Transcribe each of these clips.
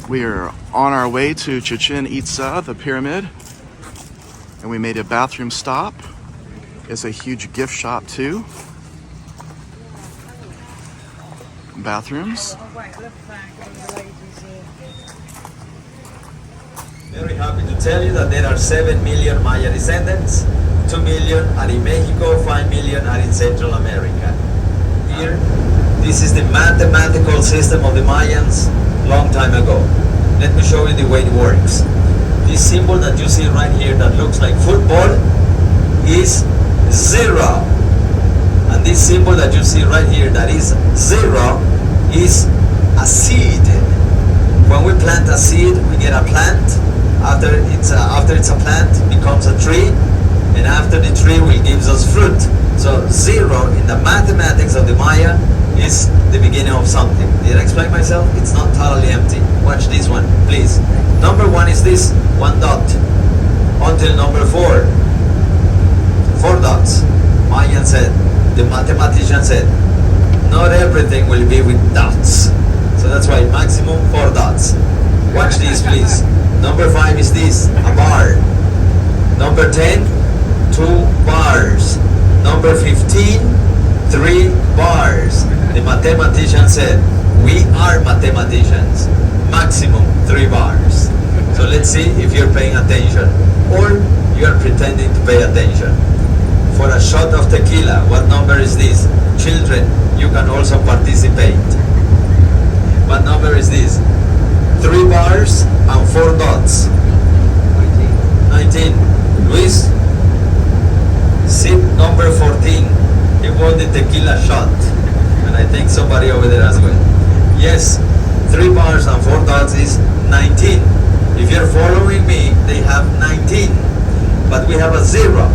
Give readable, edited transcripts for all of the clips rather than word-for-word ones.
We are on our way to Chichen Itza, the pyramid, and we made a bathroom stop. It's a huge gift shop too. Bathrooms. Very happy to tell you that there are 7 million Maya descendants. 2 million are in Mexico, 5 million are in Central America. Here, this is the mathematical system of the Mayans long time ago. Let me show you the way it works. This symbol that you see right here that looks like football is 0. And this symbol that you see right here that is 0 is a seed. When we plant a seed, we get a plant. After it's a plant, it becomes a tree. And after the tree, it gives us fruit. So 0 in the mathematics of the Maya is the beginning of something. Did I explain myself? It's not totally empty. Watch this one, please. Number 1 is this, 1 dot. Until number 4. 4 dots. Mayan said, the mathematician said, not everything will be with dots. So that's why maximum 4 dots. Watch this, please. Number 5 is this, a bar. Number 10, 2 bars. Number 15, 3 bars. The mathematician said, we are mathematicians. Maximum 3 bars. So let's see if you're paying attention or you're pretending to pay attention. For a shot of tequila, what number is this? Children, you can also participate. What number is this? 3 bars and 4 dots. 19. Luis, seat number 14. He won the tequila shot. And I think somebody over there as well. Yes, 3 bars and 4 dots is 19. If you're following me, they have 19. But we have a 0.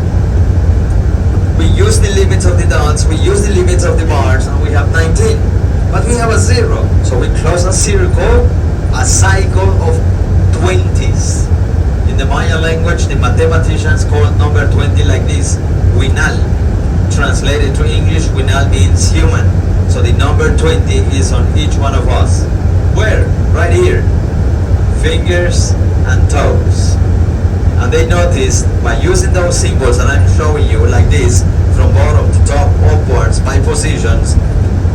We use the limits of the dots, we use the limits of the bars, and we have 19. But we have a 0. So we close a circle, a cycle of 20s. In the Maya language, the mathematicians call number 20 like this, winal. Translated to English, winal means human. So the number 20 is on each one of us. Where? Right here. Fingers and toes. And they noticed by using those symbols that I'm showing you like this, from bottom to top upwards by positions,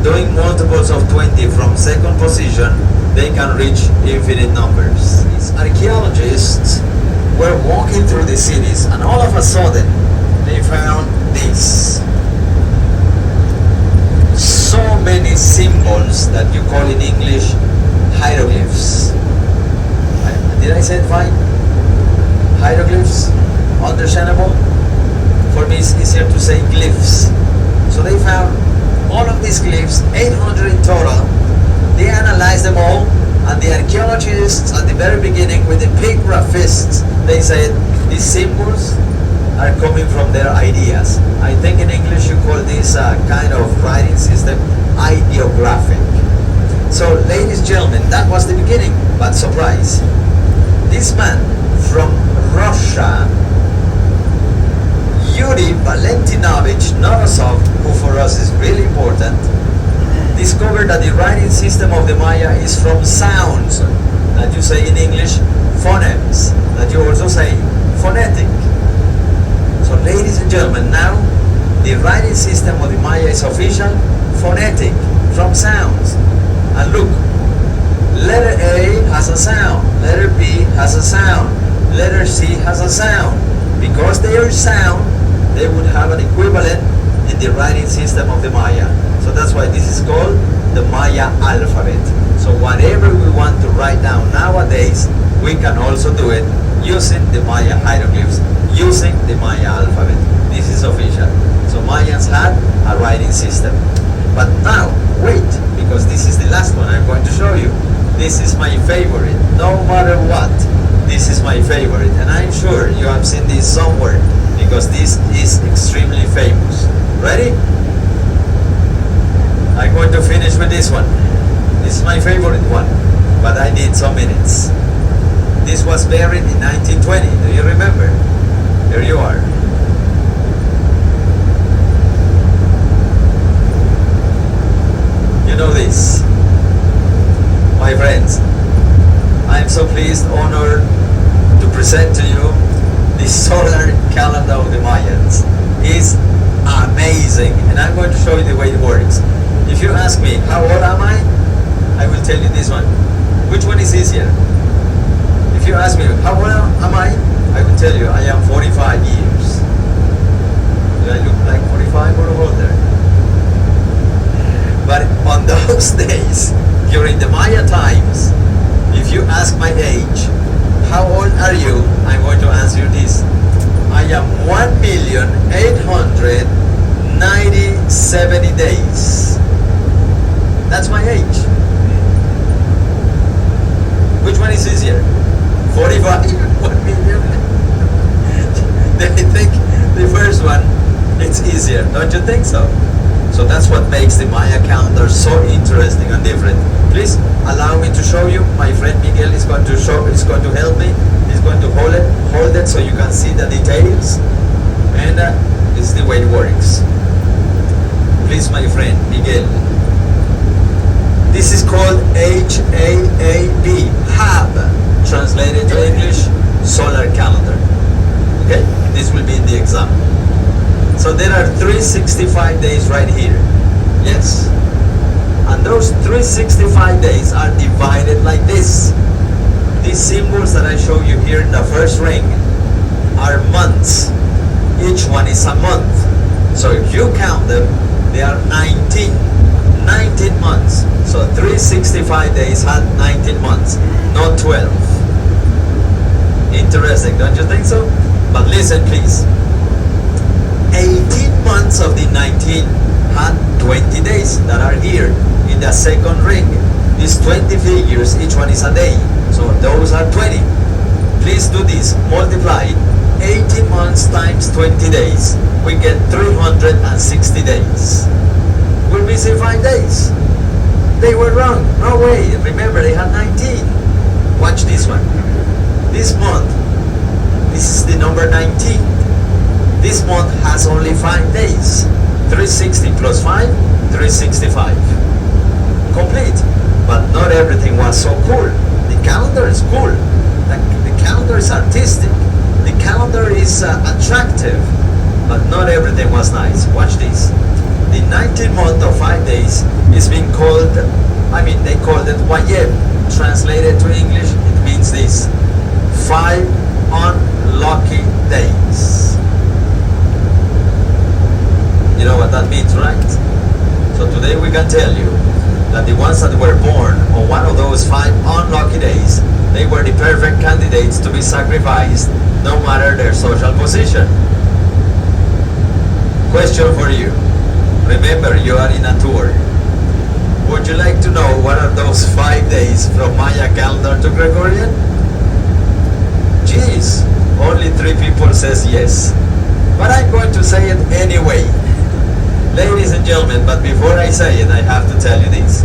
doing multiples of 20 from second position, they can reach infinite numbers. These archaeologists were walking through the cities and all of a sudden they found this. So many symbols that you call in English hieroglyphs. Did I say it fine? Hieroglyphs? Understandable? For me it's easier to say glyphs. So they found all of these glyphs, 800 in total. They analyzed them all, and the archaeologists at the very beginning with the pictographists, they said these symbols are coming from their ideas. I think in English you call this kind of writing system ideographic. So ladies and gentlemen, that was the beginning, but surprise. This man from Russia, Yuri Valentinovich Novosov, who for us is really important, discovered that the writing system of the Maya is from sounds, that you say in English, phonemes, that you also say phonetic. So ladies and gentlemen, now the writing system of the Maya is official, phonetic, from sounds. And look, letter A has a sound, letter B has a sound, letter C has a sound. Because they are sound, they would have an equivalent in the writing system of the Maya. So that's why this is called the Maya alphabet. So whatever we want to write down nowadays, we can also do it using the Maya hieroglyphs, using the Maya alphabet. This is official. So Mayans had a writing system. But now, wait, because this is the last one I'm going to show you. This is my favorite, no matter what. This is my favorite, and I'm sure you have seen this somewhere because this is extremely famous. Ready? I'm going to finish with this one. This is my favorite one, but I need some minutes. This was buried in 1920. Do you remember? Here you are. You know this, my friends. I'm so pleased, honored to present to you the solar calendar of the Mayans. It's amazing, and I'm going to show you the way it works. If you ask me, how old am I will tell you this one. Which one is easier? If you ask me, how old am I will tell you, I am 45 years. Do I look like 45 or older? But on those days, during the Maya times, if you ask my age, how old are you? I'm going to answer you this. I am 1,890,70 days. That's my age. Which one is easier? 45? 1 million? They think the first one, it's easier. Don't you think so? So that's what makes the Maya calendar so interesting and different. Please allow me to show you. My friend Miguel is going to help me. He's going to hold it so you can see the details. And this is the way it works. Please, my friend Miguel. This is called HAAB, HAB, translated to English, solar calendar. Okay, this will be in the exam. So there are 365 days right here. Yes. And those 365 days are divided like this. These symbols that I show you here in the first ring are months. Each one is a month. So if you count them, they are 19 months. So 365 days had 19 months, not 12. Interesting, don't you think so? But listen, please. 18 months of the 19 had 20 days that are here in the second ring. These 20 figures, each one is a day. So those are 20. Please do this. Multiply 18 months times 20 days. We get 360 days. We're missing 5 days. They were wrong. No way. Remember, they had 19. Watch this one. This month, this is the number 19. This month has only 5 days. 360 plus 5, 365. Complete. But not everything was so cool. The calendar is cool. The calendar is artistic. The calendar is attractive. But not everything was nice. Watch this. The 19th month of 5 days is being called, they called it Wayeb. Translated to English, it means this. 5 unlucky days. You know what that means, right? So today we can tell you that the ones that were born on one of those 5 unlucky days, they were the perfect candidates to be sacrificed, no matter their social position. Question for you. Remember, you are in a tour. Would you like to know what are those 5 days from Maya calendar to Gregorian? Geez, only 3 people says yes. But I'm going to say it anyway. Ladies and gentlemen, but before I say it, I have to tell you this.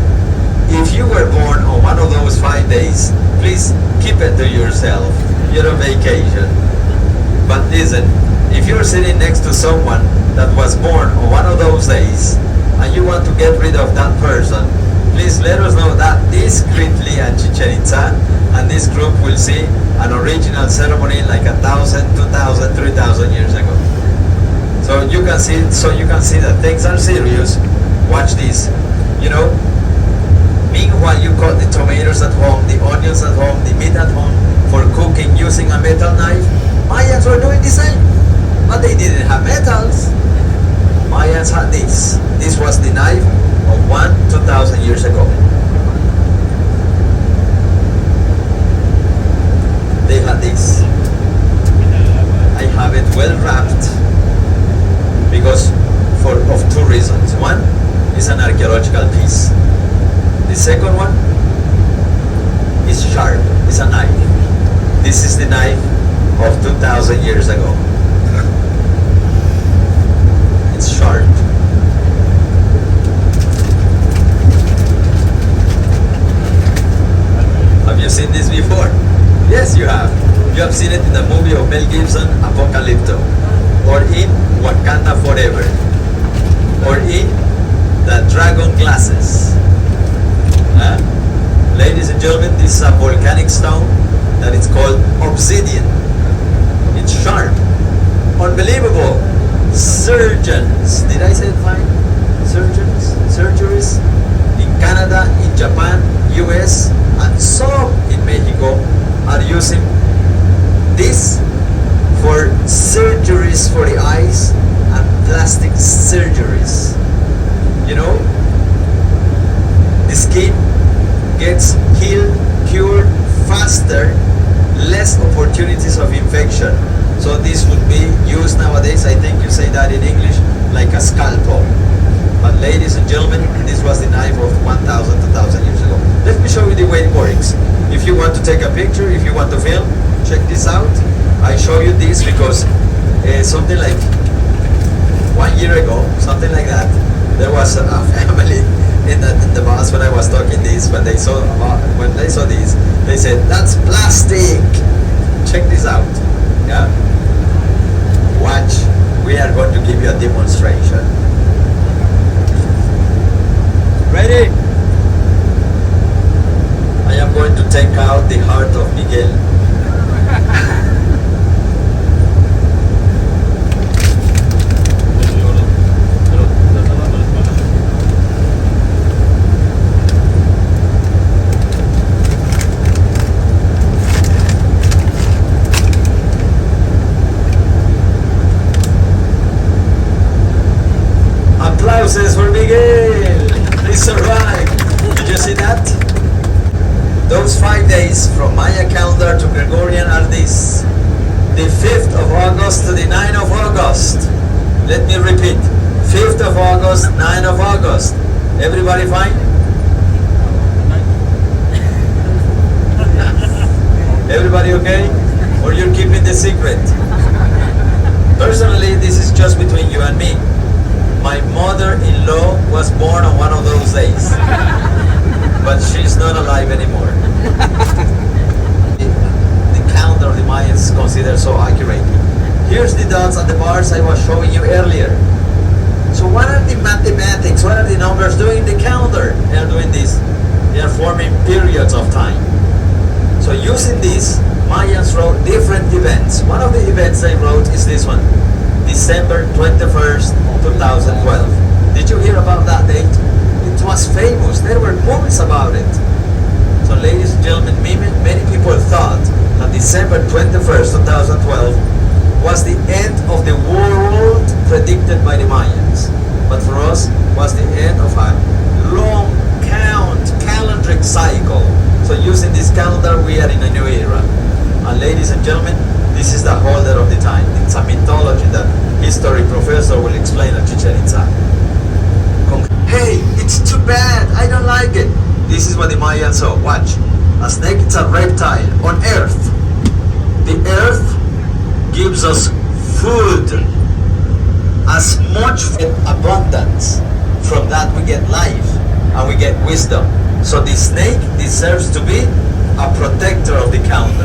If you were born on one of those 5 days, please keep it to yourself. You're on vacation. But listen, if you're sitting next to someone that was born on one of those days, and you want to get rid of that person, please let us know that discreetly at Chichen Itza, and this group will see an original ceremony like 1,000, 2,000, 3,000 years ago. So you can see that things are serious. Watch this. You know, meanwhile you cut the tomatoes at home, the onions at home, the meat at home for cooking using a metal knife. Mayans were doing the same, but they didn't have metals. Mayans had this. This was the knife of 2,000 years ago. They had this. I have it well wrapped because of 2 reasons. One is an archaeological piece. The second one is sharp. It's a knife. This is the knife of 2,000 years ago. It's sharp. Have you seen this before? Yes, you have. You have seen it in the movie of Mel Gibson, Apocalypto, or in Wakanda Forever, or in the Dragon Glasses. Ladies and gentlemen, this is a volcanic stone that is called Obsidian. It's sharp. Unbelievable. Surgeons. Did I say it fine? Surgeons? Surgeries? In Canada, in Japan, US, and some in Mexico are using this for surgeries for the eyes and plastic surgeries. You know, the skin gets healed, cured faster, less opportunities of infection. So this would be used nowadays, I think you say that in English, like a scalpel. But ladies and gentlemen, this was the knife of 1,000, 2,000 years ago. Let me show you the way it works. If you want to take a picture, if you want to film, check this out. I show you this because something like 1 year ago, something like that, there was a family in the bus when I was talking this. When they saw this, they said, "That's plastic." Check this out. Yeah. Watch. We are going to give you a demonstration. Ready? I am going to take out the heart of Miguel. Applauses for Miguel! He survived! Did you see that? Those 5 days from Mayan Calendar to Gregorian are this. The 5th of August to the 9th of August. Let me repeat. 5th of August, 9th of August. Everybody fine? Everybody okay? Or you're keeping the secret? Personally, this is just between you and me. My mother-in-law was born on one of those days, but she's not alive anymore. The calendar of the Mayans is considered so accurate. Here's the dots and the bars I was showing you earlier. So what are the mathematics, what are the numbers doing in the calendar? They are doing this. They are forming periods of time. So using this, Mayans wrote different events. One of the events they wrote is this one. December 21st, 2012. Did you hear about that date? It was famous. There were movies about it. So ladies and gentlemen, many people thought that December 21st, 2012 was the end of the world predicted by the Mayans. But for us, was the end of a long calendric cycle. So using this calendar, we are in a new era. And ladies and gentlemen, this is the holder of the time. It's a mythology that history professor will explain at Chichen Itza. Hey, it's too bad. I don't like it. This is what the Mayans saw. Watch. A snake is a reptile on Earth. The Earth gives us food. As much abundance. From that we get life and we get wisdom. So the snake deserves to be a protector of the calendar.